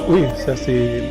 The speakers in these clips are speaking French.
Oui, ça c'est...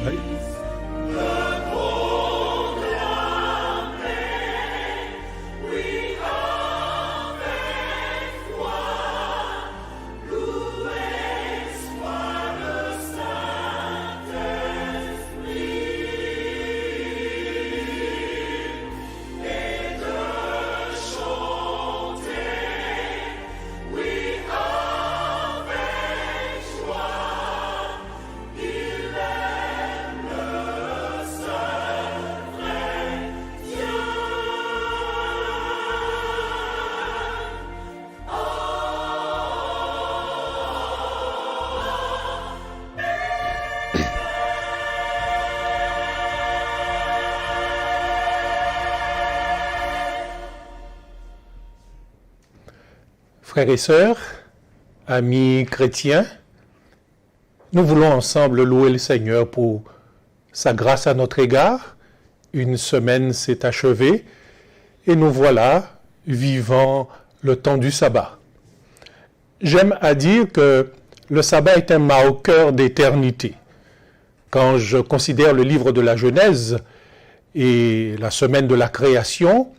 Frères et sœurs, amis chrétiens, nous voulons ensemble louer le Seigneur pour sa grâce à notre égard. Une semaine s'est achevée et nous voilà vivant le temps du sabbat. J'aime à dire que le sabbat est un marqueur d'éternité. Quand je considère le livre de la Genèse et la semaine de la création,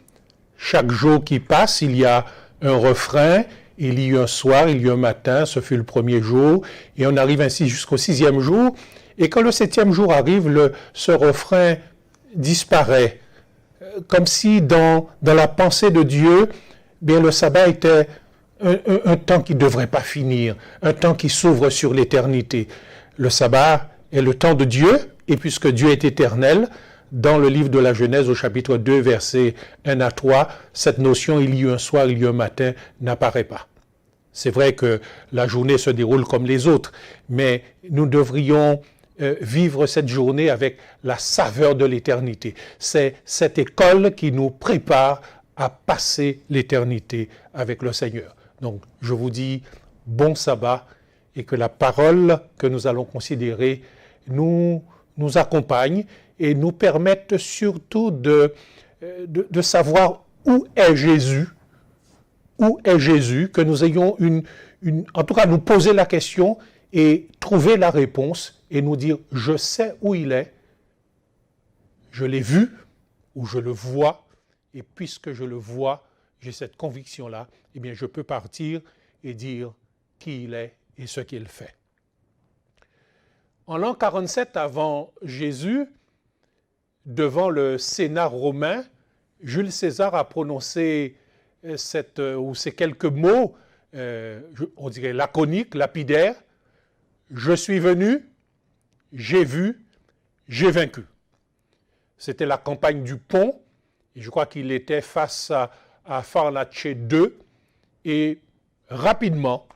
chaque jour qui passe, il y a un refrain. Il y eut un soir, il y eut un matin, ce fut le premier jour, et on arrive ainsi jusqu'au 6e jour. Et quand le 7e jour arrive, ce refrain disparaît. Comme si dans la pensée de Dieu, bien le sabbat était un temps qui ne devrait pas finir, un temps qui s'ouvre sur l'éternité. Le sabbat est le temps de Dieu, et puisque Dieu est éternel, dans le livre de la Genèse, au chapitre 2, versets 1 à 3, cette notion « il y eut un soir, il y eut un matin » n'apparaît pas. C'est vrai que la journée se déroule comme les autres, mais nous devrions vivre cette journée avec la saveur de l'éternité. C'est cette école qui nous prépare à passer l'éternité avec le Seigneur. Donc, je vous dis bon sabbat et que la parole que nous allons considérer nous accompagne et nous permette surtout de savoir où est Jésus, que nous ayons en tout cas nous poser la question et trouver la réponse et nous dire je sais où il est, je l'ai vu ou je le vois et puisque je le vois, j'ai cette conviction-là, eh bien je peux partir et dire qui il est et ce qu'il fait. En l'an 47 avant Jésus, devant le Sénat romain, Jules César a prononcé ces quelques mots, on dirait laconiques, lapidaires. Je suis venu, j'ai vu, j'ai vaincu. C'était la campagne du Pont, et je crois qu'il était face à Pharnace II, et rapidement,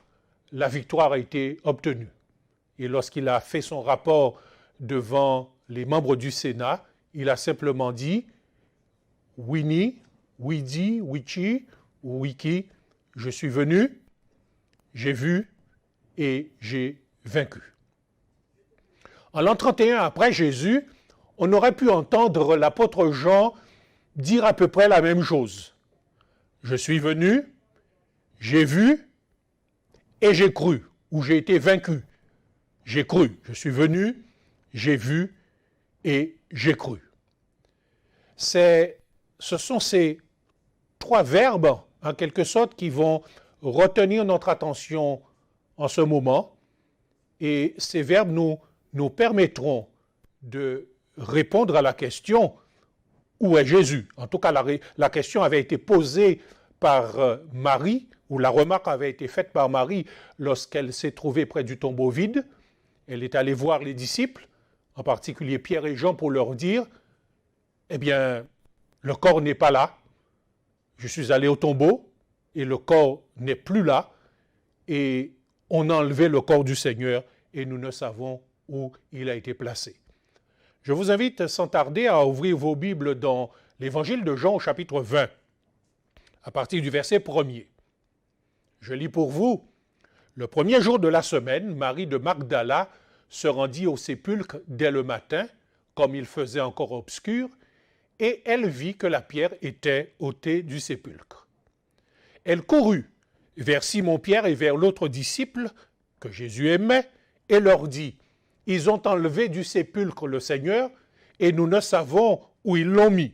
la victoire a été obtenue. Et lorsqu'il a fait son rapport devant les membres du Sénat, il a simplement dit « Winnie, Widi, Wichi, Wiki, je suis venu, j'ai vu et j'ai vaincu. » En l'an 31 après Jésus, on aurait pu entendre l'apôtre Jean dire à peu près la même chose. « Je suis venu, j'ai vu et j'ai cru, ou j'ai été vaincu. J'ai cru, je suis venu, j'ai vu et j'ai cru. » Ce sont ces trois verbes, en quelque sorte, qui vont retenir notre attention en ce moment. Et ces verbes nous permettront de répondre à la question « Où est Jésus ?» En tout cas, la question avait été posée par Marie, ou la remarque avait été faite par Marie lorsqu'elle s'est trouvée près du tombeau vide. Elle est allée voir les disciples, en particulier Pierre et Jean, pour leur dire « Eh bien, le corps n'est pas là. Je suis allé au tombeau et le corps n'est plus là. Et on a enlevé le corps du Seigneur et nous ne savons où il a été placé. » Je vous invite sans tarder à ouvrir vos Bibles dans l'Évangile de Jean au chapitre 20, à partir du verset 1er. Je lis pour vous. Le premier jour de la semaine, Marie de Magdala se rendit au sépulcre dès le matin, comme il faisait encore obscur, et elle vit que la pierre était ôtée du sépulcre. Elle courut vers Simon-Pierre et vers l'autre disciple que Jésus aimait, et leur dit ils ont enlevé du sépulcre le Seigneur et nous ne savons où ils l'ont mis.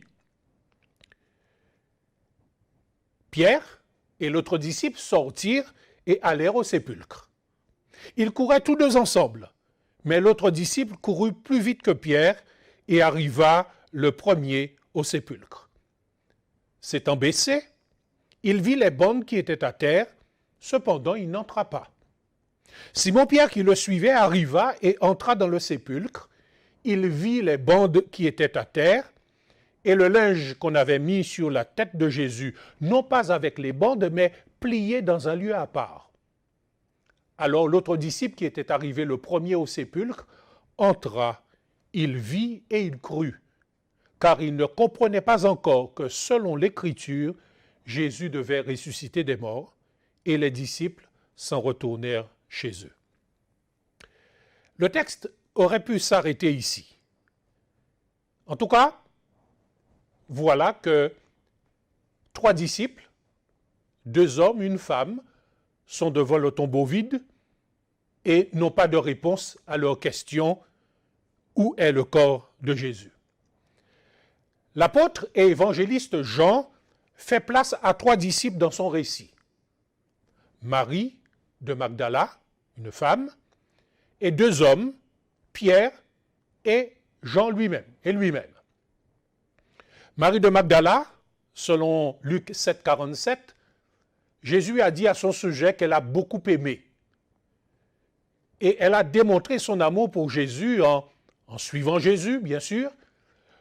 Pierre et l'autre disciple sortirent et allèrent au sépulcre. Ils couraient tous deux ensemble, mais l'autre disciple courut plus vite que Pierre et arriva le premier au sépulcre. S'étant baissé, il vit les bandes qui étaient à terre, cependant il n'entra pas. Simon-Pierre qui le suivait arriva et entra dans le sépulcre. Il vit les bandes qui étaient à terre et le linge qu'on avait mis sur la tête de Jésus, non pas avec les bandes, mais plié dans un lieu à part. Alors l'autre disciple qui était arrivé le premier au sépulcre entra, il vit et il crut, car il ne comprenait pas encore que selon l'Écriture, Jésus devait ressusciter des morts, et les disciples s'en retournèrent chez eux. Le texte aurait pu s'arrêter ici. En tout cas, voilà que 3 disciples, 2 hommes, une femme, sont devant le tombeau vide et n'ont pas de réponse à leur question « Où est le corps de Jésus ?» L'apôtre et évangéliste Jean fait place à 3 disciples dans son récit. Marie de Magdala, une femme, et 2 hommes, Pierre et Jean lui-même, Marie de Magdala, selon Luc 7, 47, Jésus a dit à son sujet qu'elle a beaucoup aimé. Et elle a démontré son amour pour Jésus en suivant Jésus, bien sûr.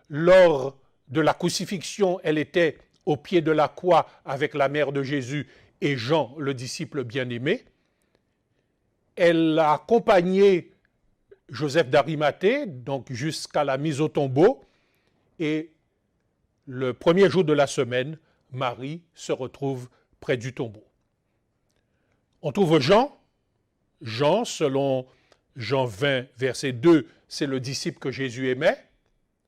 Lors de la crucifixion, elle était au pied de la croix avec la mère de Jésus et Jean, le disciple bien-aimé. Elle a accompagné Joseph d'Arimathée, donc jusqu'à la mise au tombeau, et le premier jour de la semaine, Marie se retrouve près du tombeau. On trouve Jean, selon Jean 20, verset 2, c'est le disciple que Jésus aimait.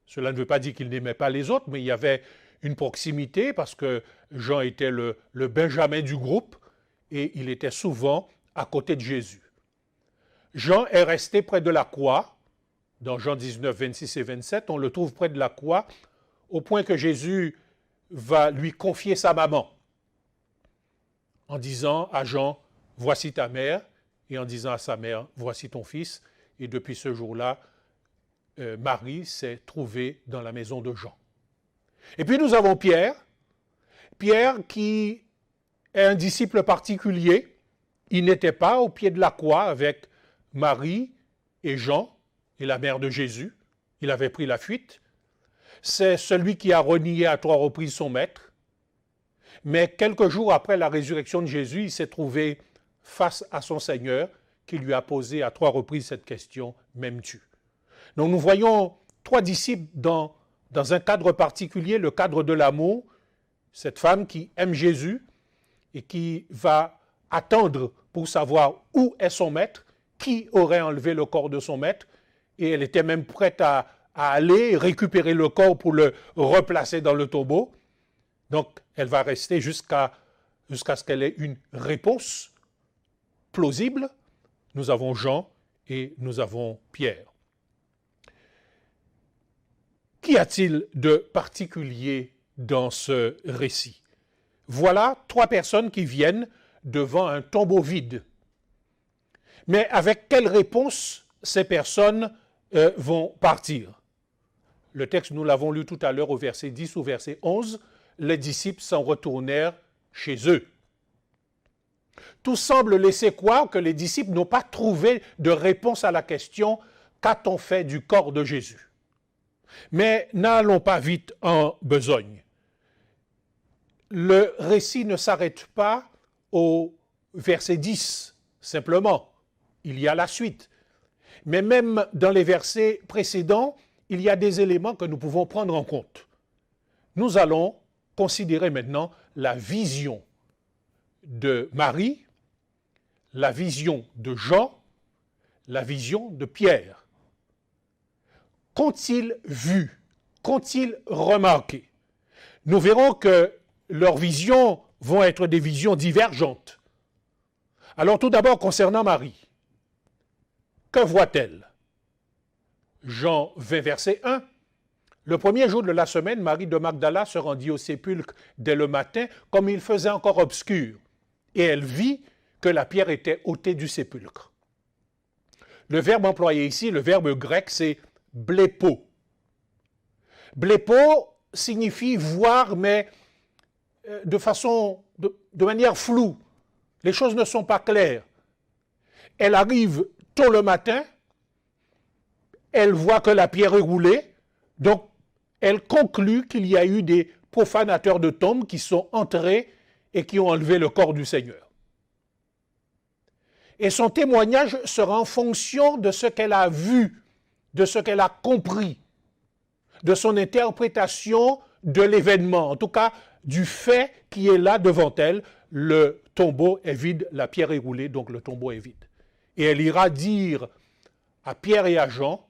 Cela ne veut pas dire qu'il n'aimait pas les autres, mais il y avait une proximité parce que Jean était le Benjamin du groupe et il était souvent à côté de Jésus. Jean est resté près de la croix. Dans Jean 19, 26 et 27, on le trouve près de la croix au point que Jésus va lui confier sa maman en disant à Jean, voici ta mère, et en disant à sa mère, voici ton fils. Et depuis ce jour-là, Marie s'est trouvée dans la maison de Jean. Et puis nous avons Pierre qui est un disciple particulier. Il n'était pas au pied de la croix avec Marie et Jean et la mère de Jésus. Il avait pris la fuite. C'est celui qui a renié à 3 reprises son maître. Mais quelques jours après la résurrection de Jésus, il s'est trouvé face à son Seigneur qui lui a posé à 3 reprises cette question, m'aimes-tu? Donc nous voyons 3 disciples dans un cadre particulier, le cadre de l'amour, cette femme qui aime Jésus et qui va attendre pour savoir où est son maître, qui aurait enlevé le corps de son maître, et elle était même prête à aller récupérer le corps pour le replacer dans le tombeau. Donc elle va rester jusqu'à ce qu'elle ait une réponse plausible. Nous avons Jean et nous avons Pierre. Qu'y a-t-il de particulier dans ce récit? Voilà 3 personnes qui viennent devant un tombeau vide. Mais avec quelle réponse ces personnes vont partir? Le texte, nous l'avons lu tout à l'heure au verset 10 ou verset 11, les disciples s'en retournèrent chez eux. Tout semble laisser croire que les disciples n'ont pas trouvé de réponse à la question « Qu'a-t-on fait du corps de Jésus ?» Mais n'allons pas vite en besogne. Le récit ne s'arrête pas au verset 10, simplement. Il y a la suite. Mais même dans les versets précédents, il y a des éléments que nous pouvons prendre en compte. Nous allons considérer maintenant la vision de Marie, la vision de Jean, la vision de Pierre. Qu'ont-ils vu? Qu'ont-ils remarqué? Nous verrons que leurs visions vont être des visions divergentes. Alors tout d'abord concernant Marie, que voit-elle? Jean 20, verset 1. Le premier jour de la semaine, Marie de Magdala se rendit au sépulcre dès le matin, comme il faisait encore obscur, et elle vit que la pierre était ôtée du sépulcre. Le verbe employé ici, le verbe grec, c'est blépo. Blépo signifie voir, mais de manière floue. Les choses ne sont pas claires. Elle arrive tôt le matin, elle voit que la pierre est roulée, donc elle conclut qu'il y a eu des profanateurs de tombes qui sont entrés et qui ont enlevé le corps du Seigneur. Et son témoignage sera en fonction de ce qu'elle a vu, de ce qu'elle a compris, de son interprétation de l'événement, en tout cas du fait qui est là devant elle. Le tombeau est vide, la pierre est roulée, donc le tombeau est vide. Et elle ira dire à Pierre et à Jean,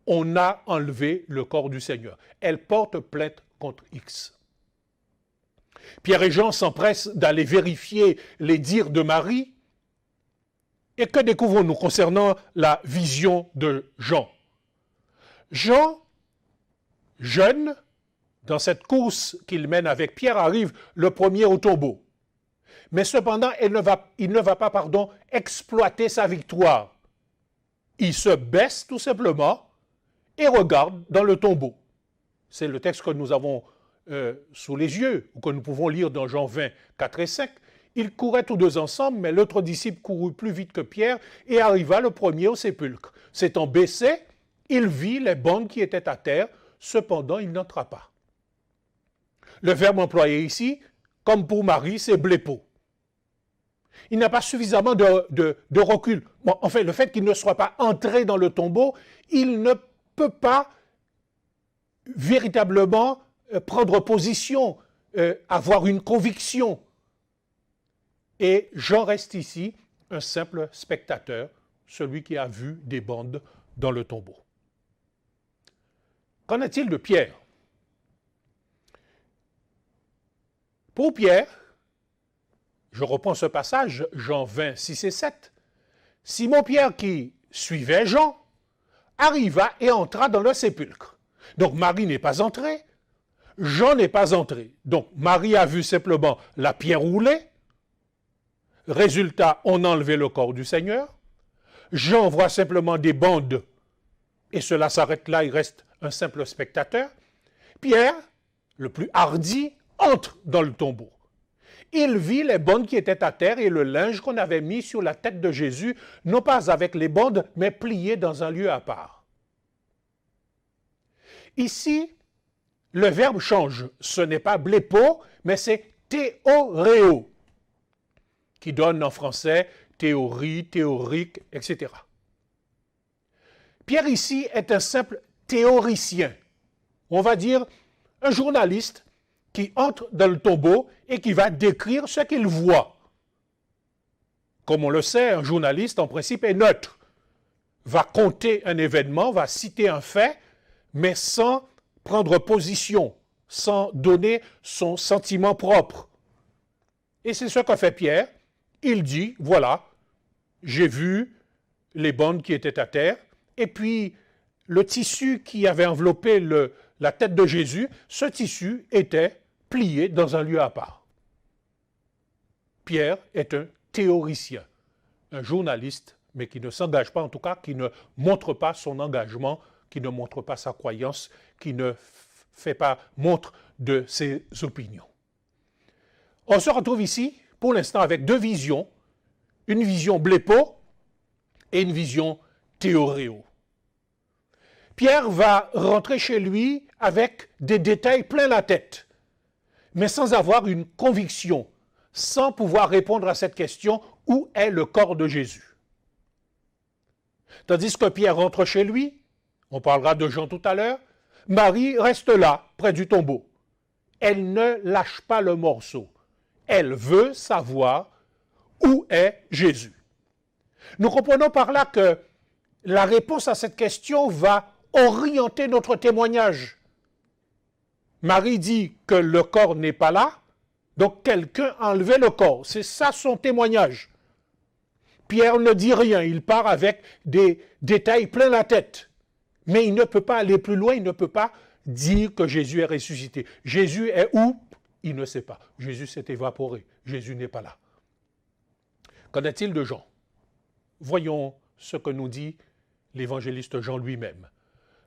on a enlevé le corps du Seigneur. Elle porte plainte contre X. Pierre et Jean s'empressent d'aller vérifier les dires de Marie. Et que découvrons-nous concernant la vision de Jean? Jean, jeune, dans cette course qu'il mène avec Pierre, arrive le premier au tombeau. Mais cependant, il ne va pas exploiter sa victoire. Il se baisse tout simplement et regarde dans le tombeau. C'est le texte que nous avons sous les yeux, ou que nous pouvons lire dans Jean 20, 4 et 5. Ils couraient tous deux ensemble, mais l'autre disciple courut plus vite que Pierre et arriva le premier au sépulcre. S'étant baissé, il vit les bandes qui étaient à terre, cependant il n'entra pas. Le verbe employé ici, comme pour Marie, c'est blépo. Il n'a pas suffisamment de recul. Bon, en fait, le fait qu'il ne soit pas entré dans le tombeau, il ne peut pas véritablement prendre position, avoir une conviction. Et Jean reste ici un simple spectateur, celui qui a vu des bandes dans le tombeau. Qu'en est-il de Pierre? Pour Pierre, je reprends ce passage, Jean 20, 6 et 7. Simon-Pierre, qui suivait Jean, arriva et entra dans le sépulcre. Donc Marie n'est pas entrée, Jean n'est pas entré. Donc Marie a vu simplement la pierre roulée. Résultat, on a enlevé le corps du Seigneur. Jean voit simplement des bandes et cela s'arrête là, il reste un simple spectateur. Pierre, le plus hardi, entre dans le tombeau. Il vit les bandes qui étaient à terre et le linge qu'on avait mis sur la tête de Jésus, non pas avec les bandes, mais plié dans un lieu à part. Ici, le verbe change. Ce n'est pas blépo, mais c'est théoréo, qui donne en français théorie, théorique, etc. Pierre ici est un simple théoricien. On va dire un journaliste qui entre dans le tombeau et qui va décrire ce qu'il voit. Comme on le sait, un journaliste en principe est neutre, va compter un événement, va citer un fait, mais sans prendre position, sans donner son sentiment propre. Et c'est ce qu'a fait Pierre. Il dit, voilà, j'ai vu les bandes qui étaient à terre, et puis le tissu qui avait enveloppé la tête de Jésus, ce tissu était plié dans un lieu à part. Pierre est un théoricien, un journaliste, mais qui ne s'engage pas, en tout cas, qui ne montre pas son engagement, qui ne montre pas sa croyance, qui ne fait pas montre de ses opinions. On se retrouve ici, pour l'instant, avec deux visions, une vision blépo et une vision théoréo. Pierre va rentrer chez lui avec des détails plein la tête, mais sans avoir une conviction, sans pouvoir répondre à cette question, où est le corps de Jésus? Tandis que Pierre rentre chez lui, on parlera de Jean tout à l'heure, Marie reste là, près du tombeau. Elle ne lâche pas le morceau. Elle veut savoir où est Jésus. Nous comprenons par là que la réponse à cette question va orienter notre témoignage. Marie dit que le corps n'est pas là, donc quelqu'un a enlevé le corps. C'est ça son témoignage. Pierre ne dit rien, il part avec des détails plein la tête. Mais il ne peut pas aller plus loin, il ne peut pas dire que Jésus est ressuscité. Jésus est où? Il ne sait pas. Jésus s'est évaporé. Jésus n'est pas là. Qu'en est-il de Jean? Voyons ce que nous dit l'évangéliste Jean lui-même.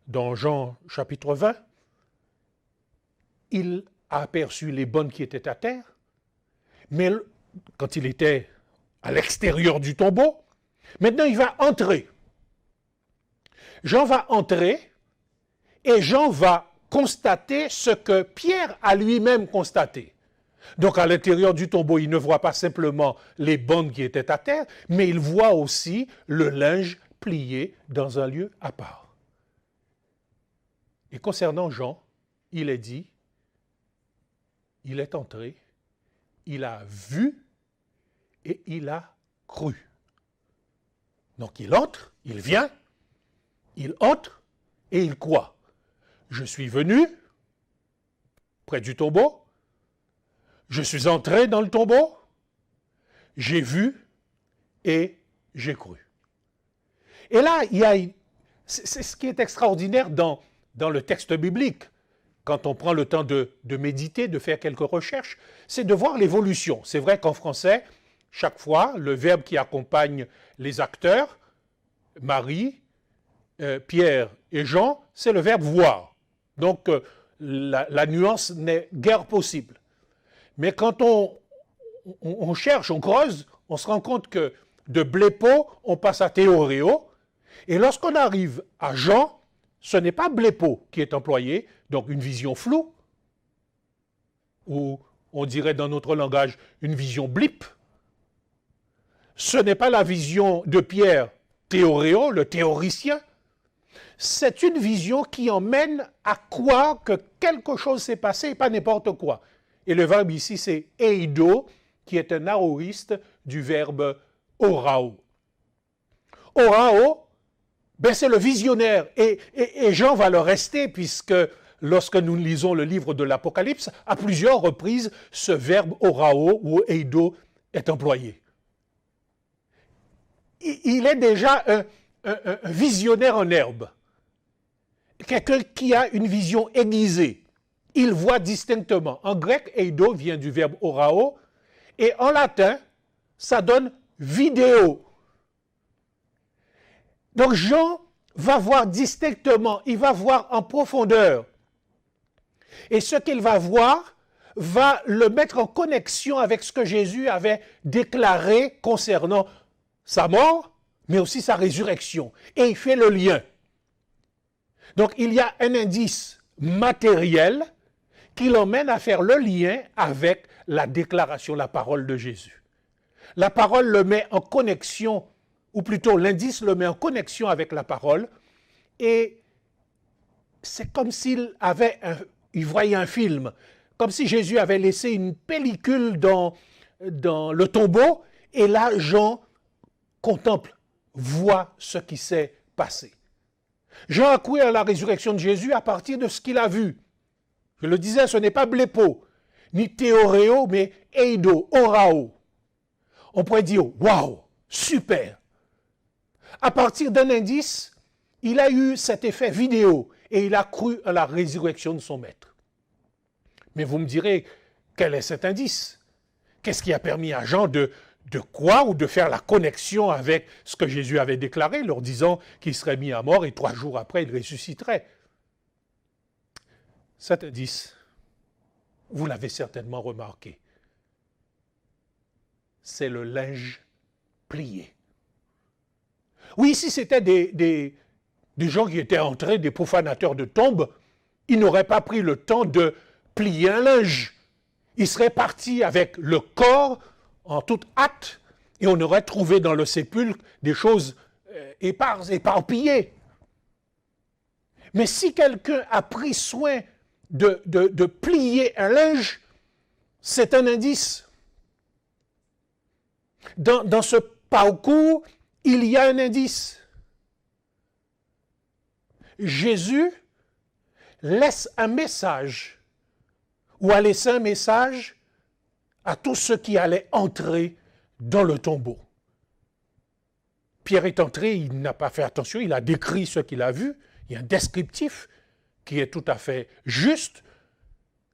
Dans Jean chapitre 20, il a aperçu les bonnes qui étaient à terre, mais quand il était à l'extérieur du tombeau, maintenant il va entrer. Jean va entrer et Jean va constater ce que Pierre a lui-même constaté. Donc à l'intérieur du tombeau, il ne voit pas simplement les bonnes qui étaient à terre, mais il voit aussi le linge plié dans un lieu à part. Et concernant Jean, il est dit, il est entré, il a vu et il a cru. Donc il entre, il vient, il entre et il croit. Je suis venu près du tombeau, je suis entré dans le tombeau, j'ai vu et j'ai cru. Et là, c'est ce qui est extraordinaire dans le texte biblique, quand on prend le temps de méditer, de faire quelques recherches, c'est de voir l'évolution. C'est vrai qu'en français, chaque fois, le verbe qui accompagne les acteurs, Marie, Pierre et Jean, c'est le verbe voir. Donc, la nuance n'est guère possible. Mais quand on cherche, on creuse, on se rend compte que de blépo, on passe à théoréo. Et lorsqu'on arrive à Jean, ce n'est pas blépo qui est employé, donc une vision floue, ou on dirait dans notre langage une vision blip. Ce n'est pas la vision de Pierre, théoréo, le théoricien. C'est une vision qui emmène à croire que quelque chose s'est passé et pas n'importe quoi. Et le verbe ici, c'est eido, qui est un aoriste du verbe orao. Orao, c'est le visionnaire. Et Jean va le rester, puisque lorsque nous lisons le livre de l'Apocalypse, à plusieurs reprises, ce verbe orao ou eido est employé. Il est déjà un visionnaire en herbe. Quelqu'un qui a une vision aiguisée. Il voit distinctement. En grec, eido vient du verbe orao, et en latin, ça donne vidéo. Donc Jean va voir distinctement, il va voir en profondeur. Et ce qu'il va voir va le mettre en connexion avec ce que Jésus avait déclaré concernant sa mort, mais aussi sa résurrection. Et il fait le lien. Donc il y a un indice matériel qui l'emmène à faire le lien avec la déclaration, la parole de Jésus. La parole le met en connexion, ou plutôt l'indice le met en connexion avec la parole, et c'est comme il voyait un film, comme si Jésus avait laissé une pellicule dans le tombeau, et là Jean contemple, voit ce qui s'est passé. Jean a cru à la résurrection de Jésus à partir de ce qu'il a vu. Je le disais, ce n'est pas blépo, ni théoréo, mais eido, orao. On pourrait dire, waouh, super. À partir d'un indice, il a eu cet effet vidéo et il a cru à la résurrection de son maître. Mais vous me direz, quel est cet indice? Qu'est-ce qui a permis à Jean de croire ou de faire la connexion avec ce que Jésus avait déclaré, leur disant qu'il serait mis à mort et 3 jours après il ressusciterait? Cet indice, vous l'avez certainement remarqué, c'est le linge plié. Oui, si c'était des gens qui étaient entrés, des profanateurs de tombes, ils n'auraient pas pris le temps de plier un linge. Ils seraient partis avec le corps en toute hâte et on aurait trouvé dans le sépulcre des choses éparpillées. Mais si quelqu'un a pris soin de plier un linge, c'est un indice. Dans ce parcours, il y a un indice. Jésus laisse un message, ou a laissé un message à tous ceux qui allaient entrer dans le tombeau. Pierre est entré, il n'a pas fait attention, il a décrit ce qu'il a vu, Il y a un descriptif qui est tout à fait juste,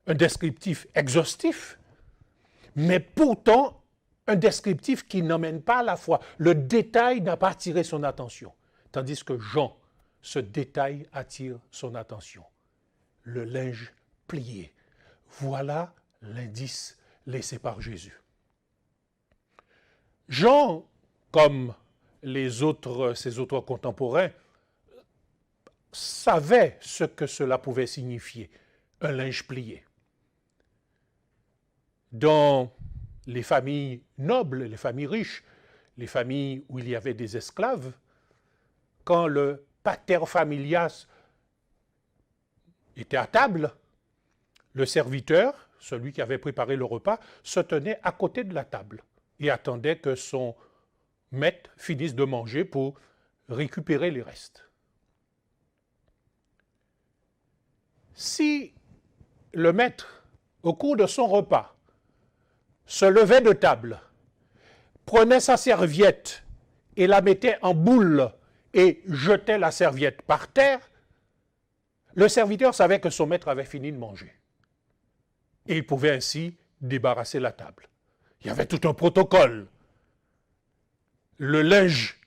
un descriptif exhaustif, mais pourtant un descriptif qui n'emmène pas à la foi. Le détail n'a pas attiré son attention, tandis que Jean, ce détail attire son attention. Le linge plié. Voilà l'indice laissé par Jésus. Jean, comme ses autres contemporains, savait ce que cela pouvait signifier, un linge plié. Dans les familles nobles, les familles riches, les familles où il y avait des esclaves, quand le pater familias était à table, le serviteur, celui qui avait préparé le repas, se tenait à côté de la table et attendait que son maître finisse de manger pour récupérer les restes. Si le maître, au cours de son repas, se levait de table, prenait sa serviette et la mettait en boule et jetait la serviette par terre, le serviteur savait que son maître avait fini de manger. Et il pouvait ainsi débarrasser la table. Il y avait tout un protocole. Le linge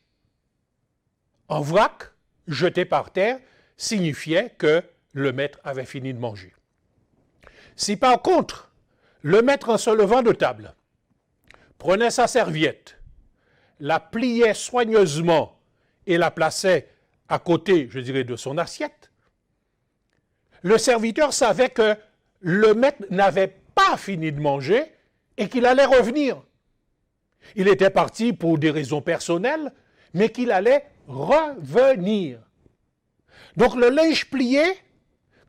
en vrac, jeté par terre, signifiait que le maître avait fini de manger. Si par contre, le maître en se levant de table, prenait sa serviette, la pliait soigneusement et la plaçait à côté, je dirais, de son assiette, le serviteur savait que le maître n'avait pas fini de manger et qu'il allait revenir. Il était parti pour des raisons personnelles, mais qu'il allait revenir. Donc le linge plié,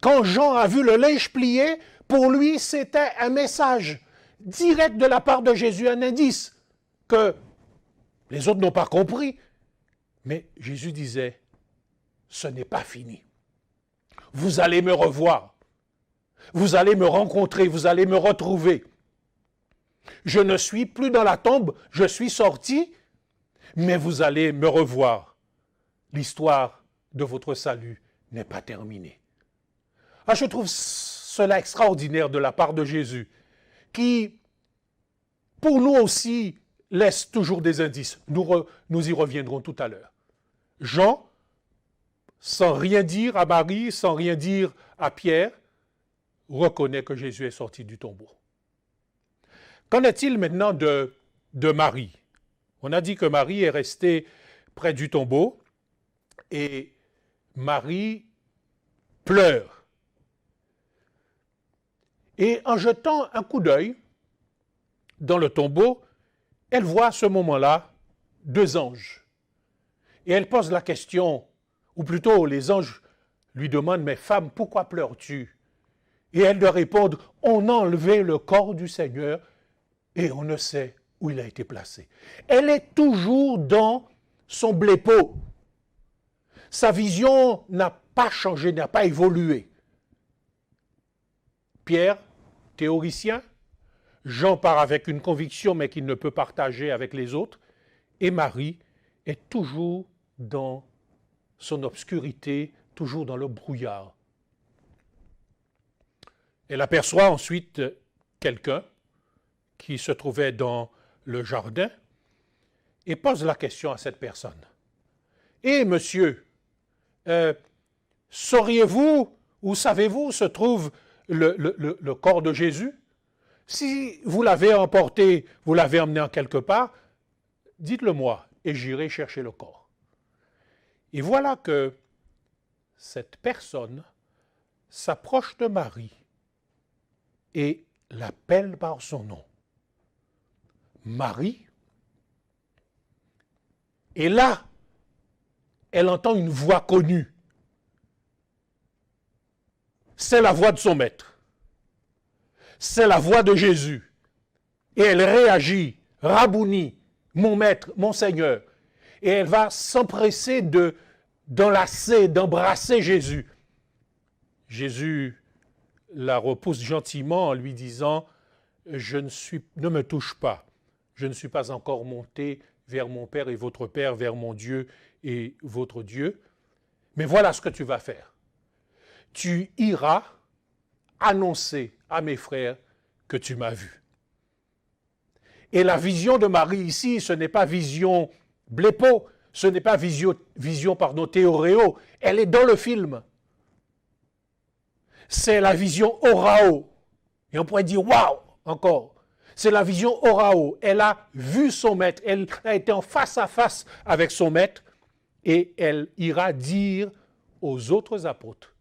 quand Jean a vu le linge plié, pour lui c'était un message direct de la part de Jésus, un indice que les autres n'ont pas compris. Mais Jésus disait, ce n'est pas fini. Vous allez me revoir. Vous allez me rencontrer, vous allez me retrouver. Je ne suis plus dans la tombe, je suis sorti, mais vous allez me revoir. L'histoire de votre salut n'est pas terminée. Ah, je trouve cela extraordinaire de la part de Jésus, qui, pour nous aussi, laisse toujours des indices. Nous y reviendrons tout à l'heure. Jean, sans rien dire à Marie, sans rien dire à Pierre, reconnaît que Jésus est sorti du tombeau. Qu'en est-il maintenant de Marie? On a dit que Marie est restée près du tombeau et Marie pleure. Et en jetant un coup d'œil dans le tombeau, elle voit à ce moment-là 2 anges. Et elle pose la question, ou plutôt les anges lui demandent, mais femme, pourquoi pleures-tu? Et elle leur répond, on a enlevé le corps du Seigneur et on ne sait où il a été placé. Elle est toujours dans son blépo. Sa vision n'a pas changé, n'a pas évolué. Pierre, théoricien, Jean part avec une conviction mais qu'il ne peut partager avec les autres, et Marie est toujours dans son obscurité, toujours dans le brouillard. Elle aperçoit ensuite quelqu'un qui se trouvait dans le jardin et pose la question à cette personne. « Eh monsieur, sauriez-vous ou savez-vous où se trouve le corps de Jésus? Si vous l'avez emporté, vous l'avez emmené en quelque part, dites-le moi et j'irai chercher le corps. » Et voilà que cette personne s'approche de Marie et l'appelle par son nom. Marie. Et là, elle entend une voix connue. C'est la voix de son maître. C'est la voix de Jésus. Et elle réagit, Rabouni, mon maître, mon Seigneur. Et elle va s'empresser d'enlacer, d'embrasser Jésus. Jésus la repousse gentiment en lui disant « Ne me touche pas, je ne suis pas encore monté vers mon Père et votre Père, vers mon Dieu et votre Dieu. » Mais voilà ce que tu vas faire. Tu iras annoncer à mes frères que tu m'as vu. Et la vision de Marie ici, ce n'est pas vision blépo, ce n'est pas vision théoréo, elle est dans le film. C'est la vision orao. Et on pourrait dire, waouh, encore. C'est la vision orao. Elle a vu son maître, elle a été en face à face avec son maître, et elle ira dire aux autres apôtres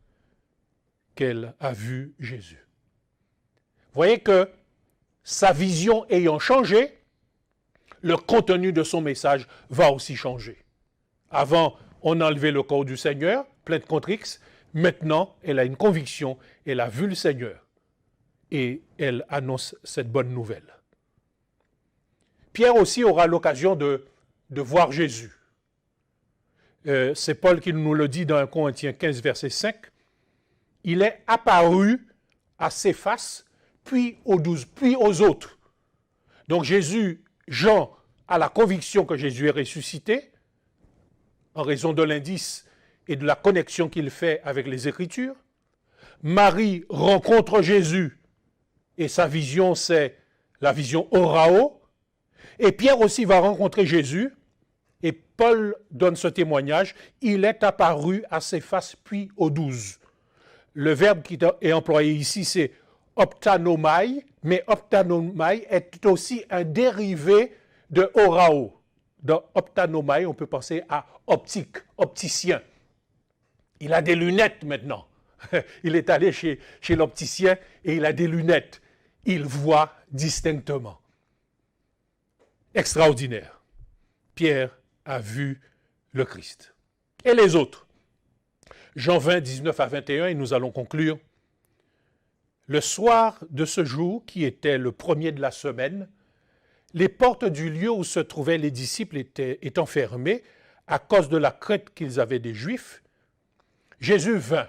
qu'elle a vu Jésus. Vous voyez que sa vision ayant changé, le contenu de son message va aussi changer. Avant, on enlevait le corps du Seigneur, plein de contrix. Maintenant, elle a une conviction, elle a vu le Seigneur et elle annonce cette bonne nouvelle. Pierre aussi aura l'occasion de voir Jésus. C'est Paul qui nous le dit dans 1 Corinthiens 15, verset 5. Il est apparu à Céphas, puis aux 12, puis aux autres. Donc Jean a la conviction que Jésus est ressuscité, en raison de l'indice et de la connexion qu'il fait avec les Écritures. Marie rencontre Jésus, et sa vision, c'est la vision orao. Et Pierre aussi va rencontrer Jésus, et Paul donne ce témoignage, il est apparu à Céphas, puis aux 12. Le verbe qui est employé ici, c'est optanomai, mais optanomai est aussi un dérivé de orao. Dans optanomai, on peut penser à optique, opticien. Il a des lunettes maintenant. Il est allé chez l'opticien et il a des lunettes. Il voit distinctement. Extraordinaire. Pierre a vu le Christ. Et les autres? Jean 20, 19 à 21, et nous allons conclure. Le soir de ce jour, qui était le premier de la semaine, les portes du lieu où se trouvaient les disciples étant fermées à cause de la crainte qu'ils avaient des Juifs, Jésus vint,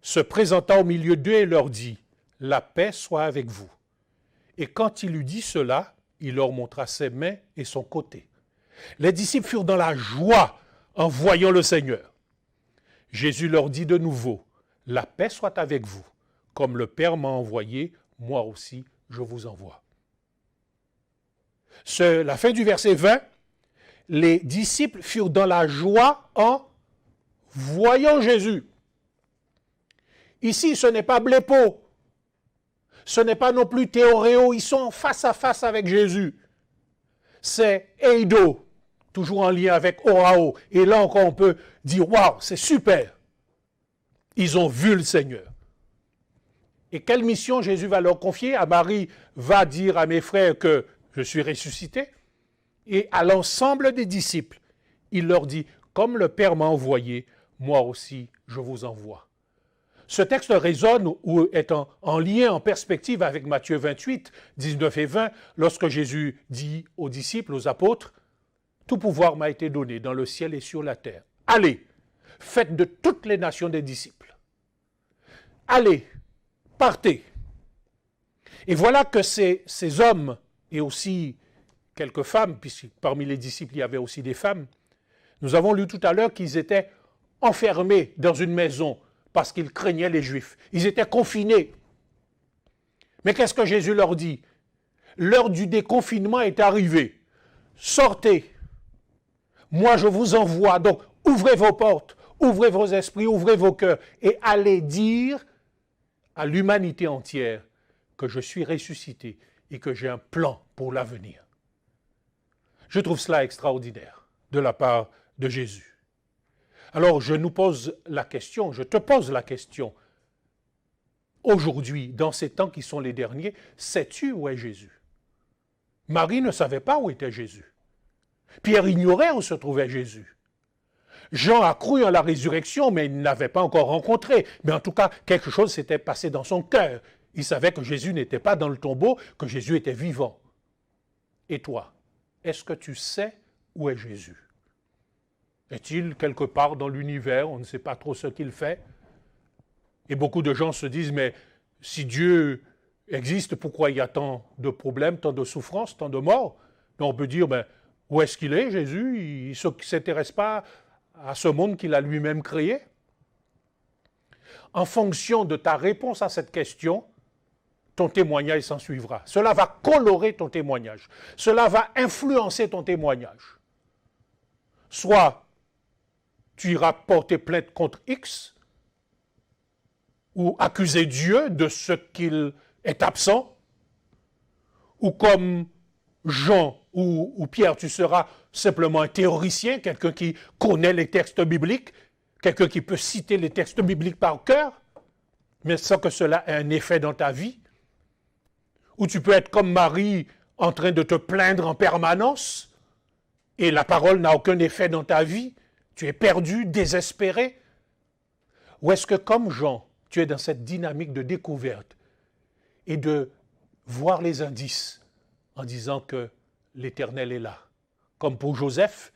se présenta au milieu d'eux et leur dit, « La paix soit avec vous. » Et quand il eut dit cela, il leur montra ses mains et son côté. Les disciples furent dans la joie en voyant le Seigneur. Jésus leur dit de nouveau, « La paix soit avec vous. Comme le Père m'a envoyé, moi aussi je vous envoie. » La fin du verset 20, les disciples furent dans la joie en voyant Jésus. Ici, ce n'est pas blépo, ce n'est pas non plus théoréo, ils sont face à face avec Jésus. C'est eido, toujours en lien avec orao. Et là encore, on peut dire, waouh, c'est super. Ils ont vu le Seigneur. Et quelle mission Jésus va leur confier? À Marie, va dire à mes frères que je suis ressuscité. Et à l'ensemble des disciples, il leur dit, comme le Père m'a envoyé, moi aussi je vous envoie. Ce texte résonne ou est en lien, en perspective avec Matthieu 28, 19 et 20, lorsque Jésus dit aux disciples, aux apôtres, « Tout pouvoir m'a été donné dans le ciel et sur la terre. Allez, faites de toutes les nations des disciples. Allez, partez. » Et voilà que ces hommes, et aussi quelques femmes, puisque parmi les disciples il y avait aussi des femmes, nous avons lu tout à l'heure qu'ils étaient enfermés dans une maison parce qu'ils craignaient les Juifs. Ils étaient confinés. Mais qu'est-ce que Jésus leur dit? L'heure du déconfinement est arrivée. Sortez. Moi, je vous envoie. Donc, ouvrez vos portes, ouvrez vos esprits, ouvrez vos cœurs et allez dire à l'humanité entière que je suis ressuscité et que j'ai un plan pour l'avenir. Je trouve cela extraordinaire de la part de Jésus. Alors, je nous pose la question, je te pose la question. Aujourd'hui, dans ces temps qui sont les derniers, sais-tu où est Jésus? Marie ne savait pas où était Jésus. Pierre ignorait où se trouvait Jésus. Jean a cru en la résurrection, mais il ne l'avait pas encore rencontré. Mais en tout cas, quelque chose s'était passé dans son cœur. Il savait que Jésus n'était pas dans le tombeau, que Jésus était vivant. Et toi, est-ce que tu sais où est Jésus? Est-il quelque part dans l'univers? On ne sait pas trop ce qu'il fait. Et beaucoup de gens se disent, mais si Dieu existe, pourquoi il y a tant de problèmes, tant de souffrances, tant de morts? Donc on peut dire, ben, où est-ce qu'il est, Jésus? Il ne s'intéresse pas à ce monde qu'il a lui-même créé? En fonction de ta réponse à cette question, ton témoignage s'en suivra. Cela va colorer ton témoignage. Cela va influencer ton témoignage. Soit tu iras porter plainte contre X ou accuser Dieu de ce qu'il est absent, ou comme Jean ou Pierre, tu seras simplement un théoricien, quelqu'un qui connaît les textes bibliques, quelqu'un qui peut citer les textes bibliques par cœur, mais sans que cela ait un effet dans ta vie. Ou tu peux être comme Marie, en train de te plaindre en permanence, et la parole n'a aucun effet dans ta vie. Tu es perdu, désespéré. Ou est-ce que comme Jean, tu es dans cette dynamique de découverte et de voir les indices en disant que l'Éternel est là. Comme pour Joseph,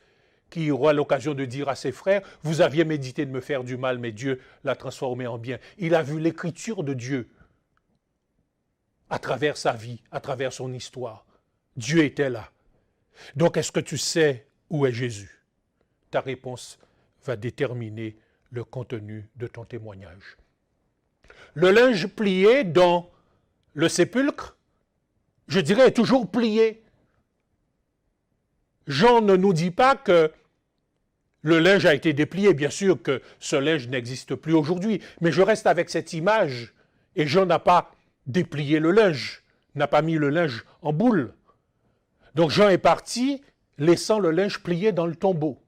qui aura l'occasion de dire à ses frères, « Vous aviez médité de me faire du mal, mais Dieu l'a transformé en bien. » Il a vu l'écriture de Dieu à travers sa vie, à travers son histoire. Dieu était là. Donc, est-ce que tu sais où est Jésus? Ta réponse va déterminer le contenu de ton témoignage. Le linge plié dans le sépulcre, je dirais, est toujours plié. Jean ne nous dit pas que le linge a été déplié. Bien sûr que ce linge n'existe plus aujourd'hui, mais je reste avec cette image et Jean n'a pas déplié le linge, n'a pas mis le linge en boule. Donc Jean est parti, laissant le linge plié dans le tombeau.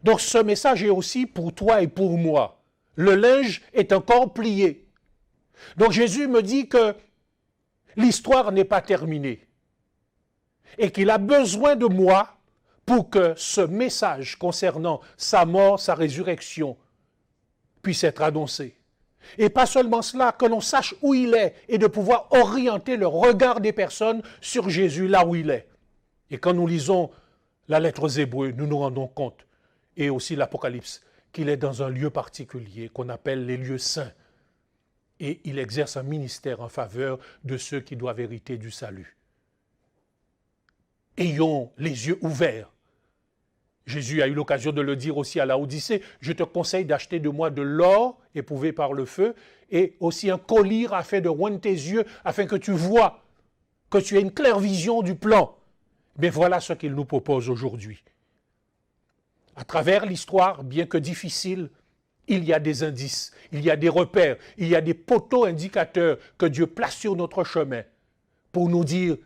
Donc ce message est aussi pour toi et pour moi. Le linge est encore plié. Donc Jésus me dit que l'histoire n'est pas terminée et qu'il a besoin de moi pour que ce message concernant sa mort, sa résurrection puisse être annoncé. Et pas seulement cela, que l'on sache où il est et de pouvoir orienter le regard des personnes sur Jésus là où il est. Et quand nous lisons la lettre aux Hébreux, nous nous rendons compte, et aussi l'Apocalypse, qu'il est dans un lieu particulier qu'on appelle les lieux saints. Et il exerce un ministère en faveur de ceux qui doivent hériter du salut. Ayons les yeux ouverts. Jésus a eu l'occasion de le dire aussi à Laodicée, je te conseille d'acheter de moi de l'or éprouvé par le feu et aussi un collier afin de oindre tes yeux, afin que tu vois, que tu aies une claire vision du plan. Mais voilà ce qu'il nous propose aujourd'hui. À travers l'histoire, bien que difficile, il y a des indices, il y a des repères, il y a des poteaux indicateurs que Dieu place sur notre chemin pour nous dire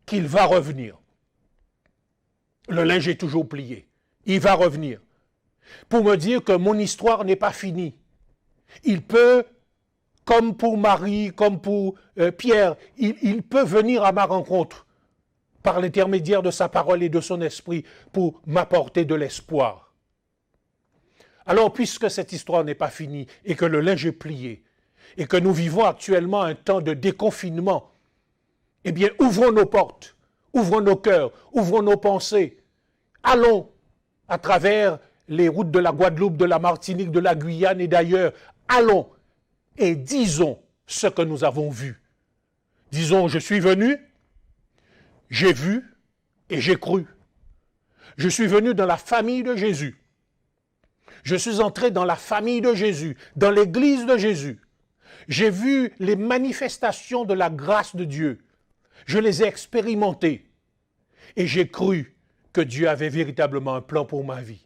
qu'il va revenir. Le linge est toujours plié. Il va revenir. Pour me dire que mon histoire n'est pas finie. Il peut, comme pour Marie, comme pour Pierre, il peut venir à ma rencontre par l'intermédiaire de sa parole et de son esprit pour m'apporter de l'espoir. Alors, puisque cette histoire n'est pas finie et que le linge est plié et que nous vivons actuellement un temps de déconfinement, eh bien, ouvrons nos portes. Ouvrons nos cœurs, ouvrons nos pensées. Allons à travers les routes de la Guadeloupe, de la Martinique, de la Guyane et d'ailleurs. Allons et disons ce que nous avons vu. Disons, je suis venu, j'ai vu et j'ai cru. Je suis venu dans la famille de Jésus. Je suis entré dans la famille de Jésus, dans l'église de Jésus. J'ai vu les manifestations de la grâce de Dieu. Je les ai expérimentés et j'ai cru que Dieu avait véritablement un plan pour ma vie.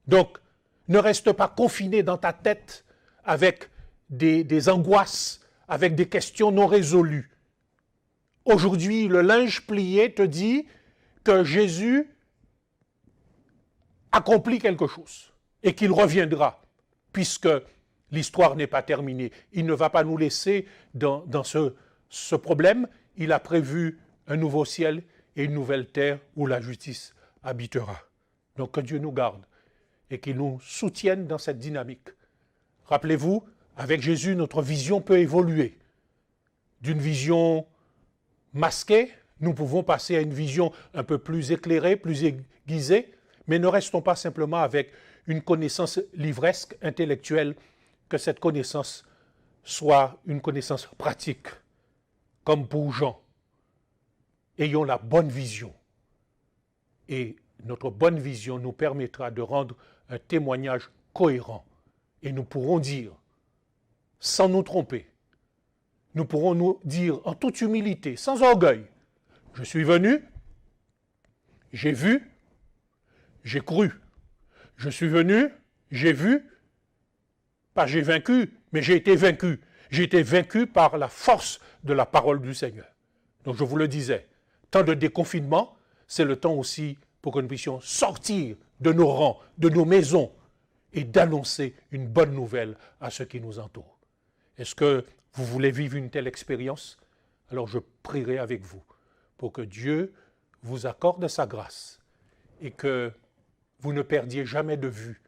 Donc, ne reste pas confiné dans ta tête avec des angoisses, avec des questions non résolues. Aujourd'hui, le linge plié te dit que Jésus accomplit quelque chose et qu'il reviendra, puisque l'histoire n'est pas terminée. Il ne va pas nous laisser dans ce problème. Il a prévu un nouveau ciel et une nouvelle terre où la justice habitera. Donc que Dieu nous garde et qu'il nous soutienne dans cette dynamique. Rappelez-vous, avec Jésus, notre vision peut évoluer. D'une vision masquée, nous pouvons passer à une vision un peu plus éclairée, plus aiguisée, mais ne restons pas simplement avec une connaissance livresque, intellectuelle, que cette connaissance soit une connaissance pratique, comme pour Jean. Ayons la bonne vision et notre bonne vision nous permettra de rendre un témoignage cohérent. Et nous pourrons dire, sans nous tromper, nous pourrons nous dire en toute humilité, sans orgueil, je suis venu, j'ai vu, j'ai cru. Je suis venu, j'ai vu, pas j'ai vaincu, mais j'ai été vaincu. J'ai été vaincu par la force de la parole du Seigneur. Donc je vous le disais, temps de déconfinement, c'est le temps aussi pour que nous puissions sortir de nos rangs, de nos maisons et d'annoncer une bonne nouvelle à ceux qui nous entourent. Est-ce que vous voulez vivre une telle expérience? Alors je prierai avec vous pour que Dieu vous accorde sa grâce et que vous ne perdiez jamais de vue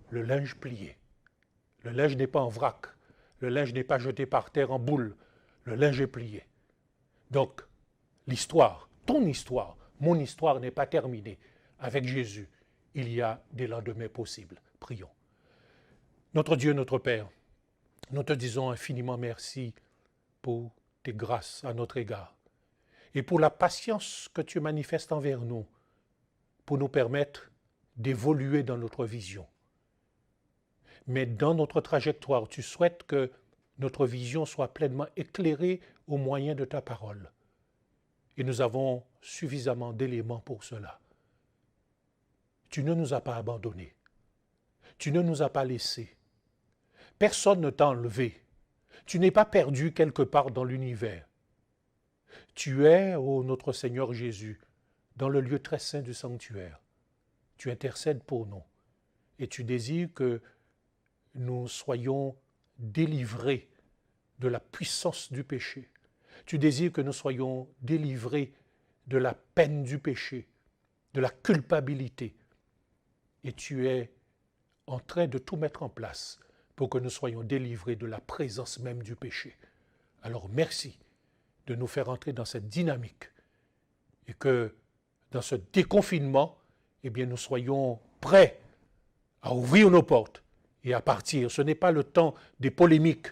le linge plié. Le linge n'est pas en vrac, le linge n'est pas jeté par terre en boule, le linge est plié. Donc, l'histoire, ton histoire, mon histoire n'est pas terminée. Avec Jésus, il y a des lendemains possibles. Prions. Notre Dieu, notre Père, nous te disons infiniment merci pour tes grâces à notre égard et pour la patience que tu manifestes envers nous pour nous permettre d'évoluer dans notre vision. Mais dans notre trajectoire, tu souhaites que notre vision soit pleinement éclairée au moyen de ta parole. Et nous avons suffisamment d'éléments pour cela. Tu ne nous as pas abandonnés. Tu ne nous as pas laissés. Personne ne t'a enlevé. Tu n'es pas perdu quelque part dans l'univers. Tu es, ô notre Seigneur Jésus, dans le lieu très saint du sanctuaire. Tu intercèdes pour nous et tu désires que nous soyons délivrés de la puissance du péché. Tu désires que nous soyons délivrés de la peine du péché, de la culpabilité. Et tu es en train de tout mettre en place pour que nous soyons délivrés de la présence même du péché. Alors merci de nous faire entrer dans cette dynamique et que dans ce déconfinement, eh bien, nous soyons prêts à ouvrir nos portes et à partir. Ce n'est pas le temps des polémiques,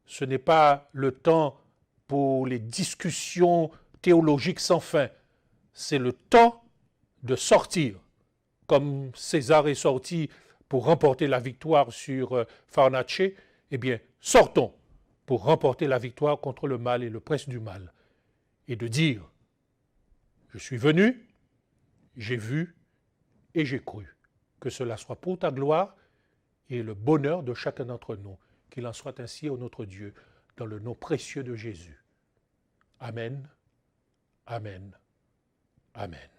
ce n'est pas le temps pour les discussions théologiques sans fin. C'est le temps de sortir, comme César est sorti pour remporter la victoire sur Pharnace. Eh bien, sortons pour remporter la victoire contre le mal et le prince du mal. Et de dire, je suis venu, j'ai vu et j'ai cru. Que cela soit pour ta gloire et le bonheur de chacun d'entre nous. Qu'il en soit ainsi, ô notre Dieu, dans le nom précieux de Jésus. Amen, amen, amen.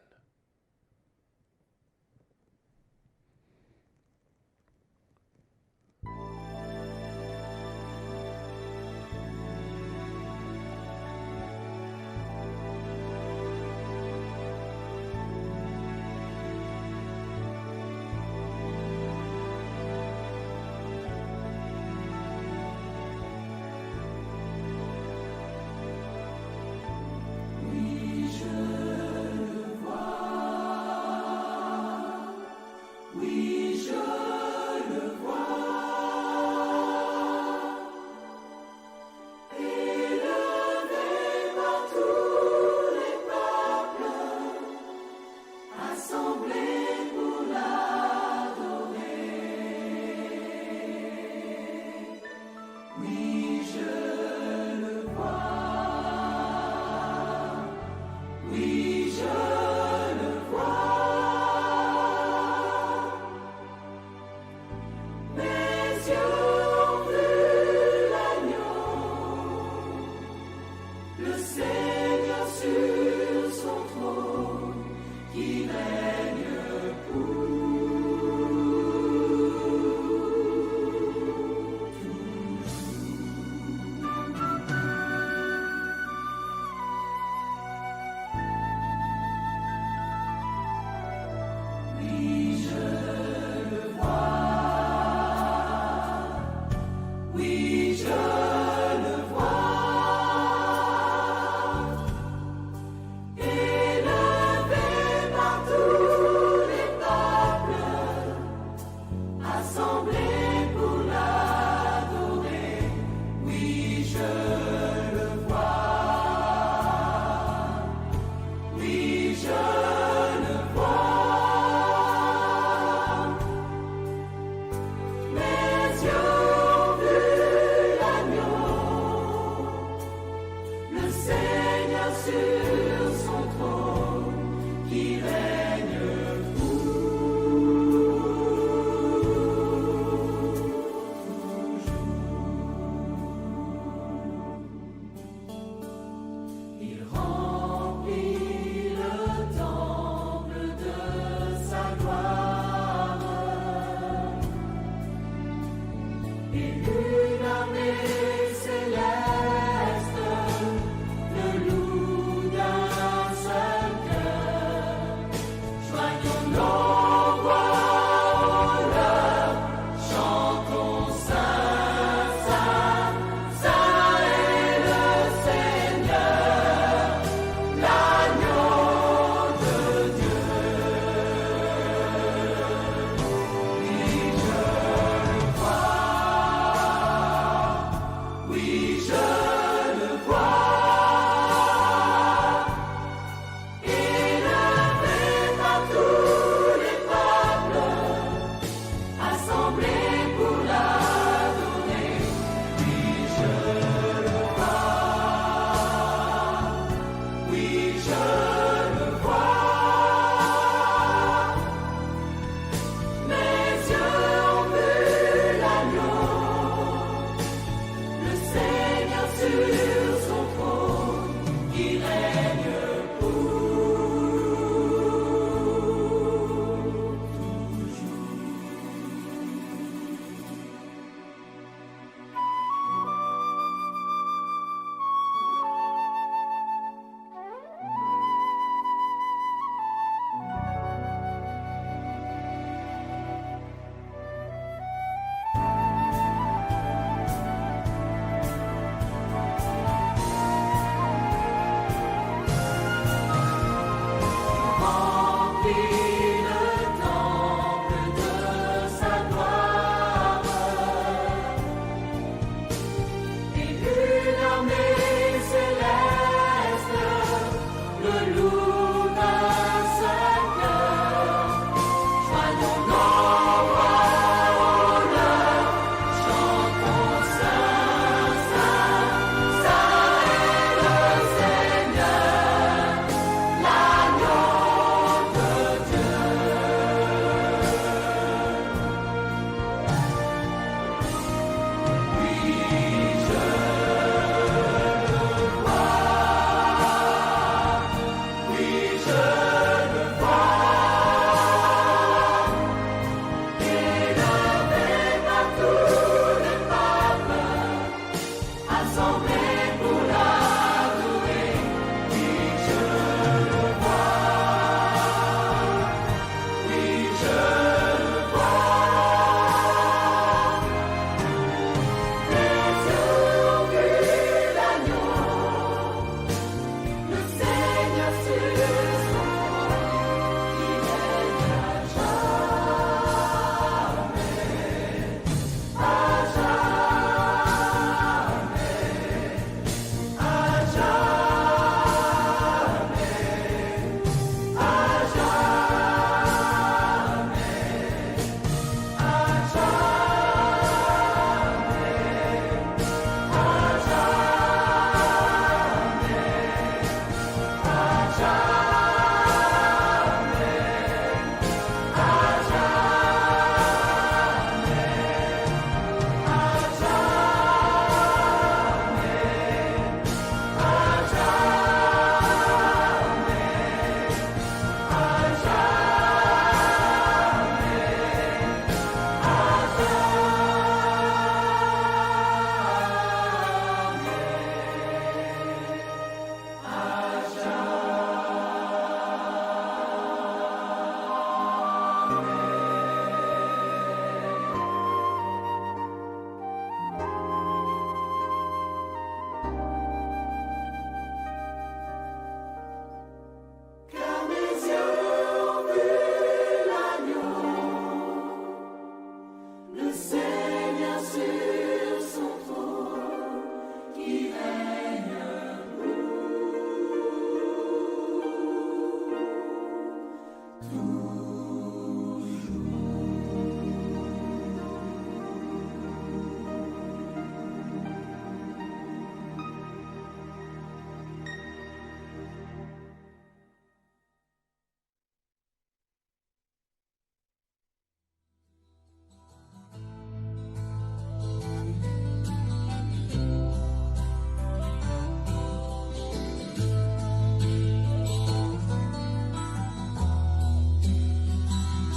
He